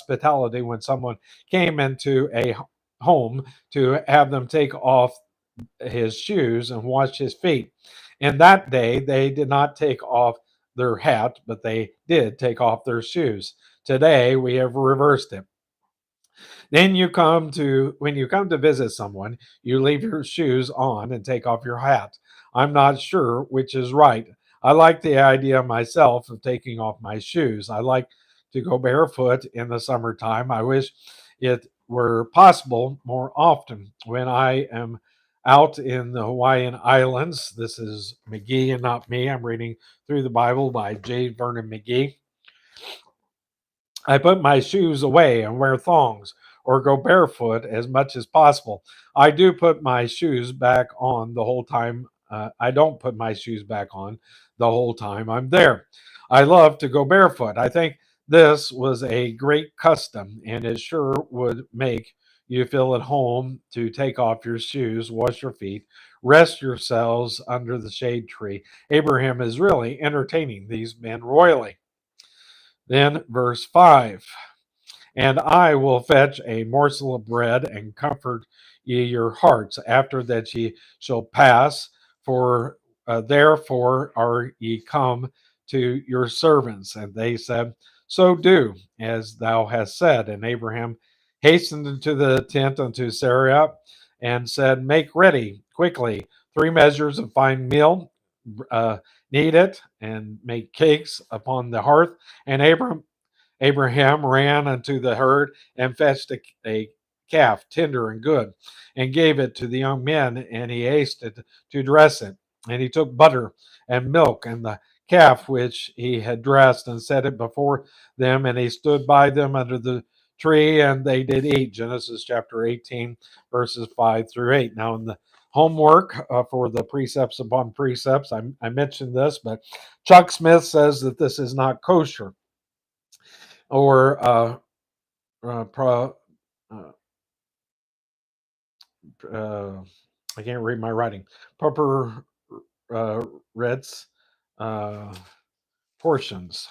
hospitality when someone came into a home to have them take off his shoes and wash his feet. In that day, they did not take off their hat, but they did take off their shoes. Today, we have reversed it. Then when you come to visit someone, you leave your shoes on and take off your hat. I'm not sure which is right. I like the idea myself of taking off my shoes. I like to go barefoot in the summertime. I wish it were possible more often when I am out in the Hawaiian Islands. This is McGee and not me. I'm reading through the Bible by J. Vernon McGee. I put my shoes away and wear thongs or go barefoot as much as possible. I do put my shoes back on the whole time. I don't put my shoes back on the whole time I'm there. I love to go barefoot. I think this was a great custom, and it sure would make you feel at home to take off your shoes, wash your feet, rest yourselves under the shade tree. Abraham is really entertaining these men royally. Then, verse 5. And I will fetch a morsel of bread and comfort ye your hearts. After that ye shall pass, for therefore are ye come to your servants. And they said, So do as thou hast said. And Abraham hastened into the tent unto Sarah and said, Make ready quickly 3 measures of fine meal, knead it, and make cakes upon the hearth. And Abraham ran unto the herd and fetched a calf, tender and good, and gave it to the young men, and he hasted to dress it. And he took butter and milk and the calf which he had dressed and set it before them, and he stood by them under the tree, and they did eat. Genesis chapter 18, verses 5 through 8. Now, in the homework for the precepts upon precepts, I mentioned this, but Chuck Smith says that this is not kosher or I can't read my writing. Proper Reds portions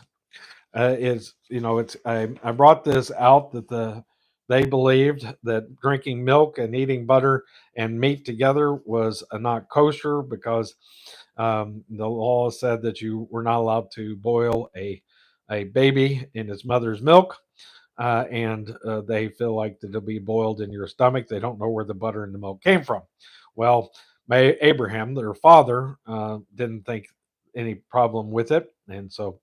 is it's I brought this out that they believed that drinking milk and eating butter and meat together was not kosher because the law said that you were not allowed to boil a baby in its mother's milk. And they feel like that it'll be boiled in your stomach. They don't know where the butter and the milk came from. Well, Abraham, their father, didn't think any problem with it, and so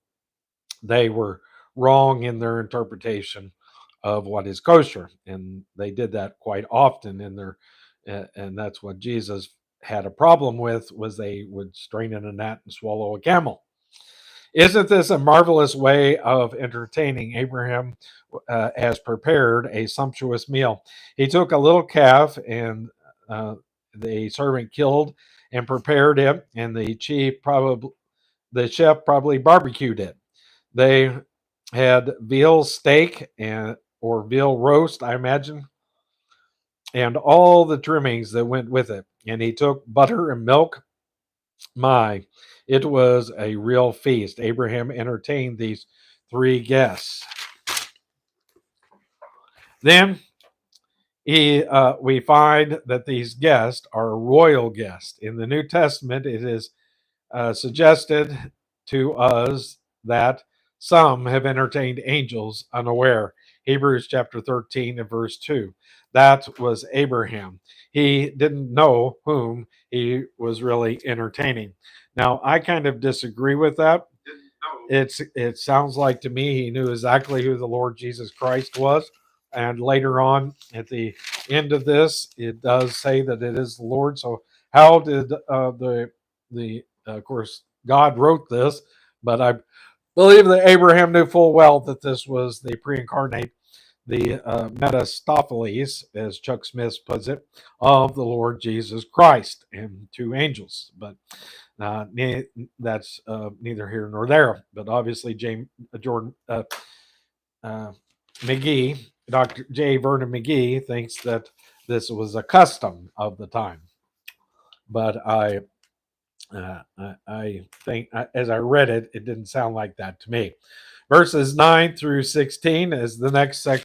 they were wrong in their interpretation of what is kosher, and they did that quite often in their, and that's what Jesus had a problem with was they would strain in a gnat and swallow a camel. Isn't this a marvelous way of entertaining? Abraham has prepared a sumptuous meal. He took a little calf and the servant killed and prepared it, and the chef probably barbecued it. They had veal steak and or veal roast, I imagine, and all the trimmings that went with it. And he took butter and milk. My, it was a real feast. Abraham entertained these 3 guests. Then we find that these guests are royal guests. In the New Testament, it is suggested to us that some have entertained angels unaware. Hebrews chapter 13 and verse 2. That was Abraham. He didn't know whom he was really entertaining. Now, I kind of disagree with that. It sounds like to me he knew exactly who the Lord Jesus Christ was. And later on, at the end of this, it does say that it is the Lord. So, how did of course, God wrote this, but I believe that Abraham knew full well that this was the pre-incarnate, the Metastopheles, as Chuck Smith puts it, of the Lord Jesus Christ and 2 angels. But that's neither here nor there. But obviously, Jordan McGee, Dr. J. Vernon McGee, thinks that this was a custom of the time. But I think, as I read it, it didn't sound like that to me. Verses 9 through 16 is the next section.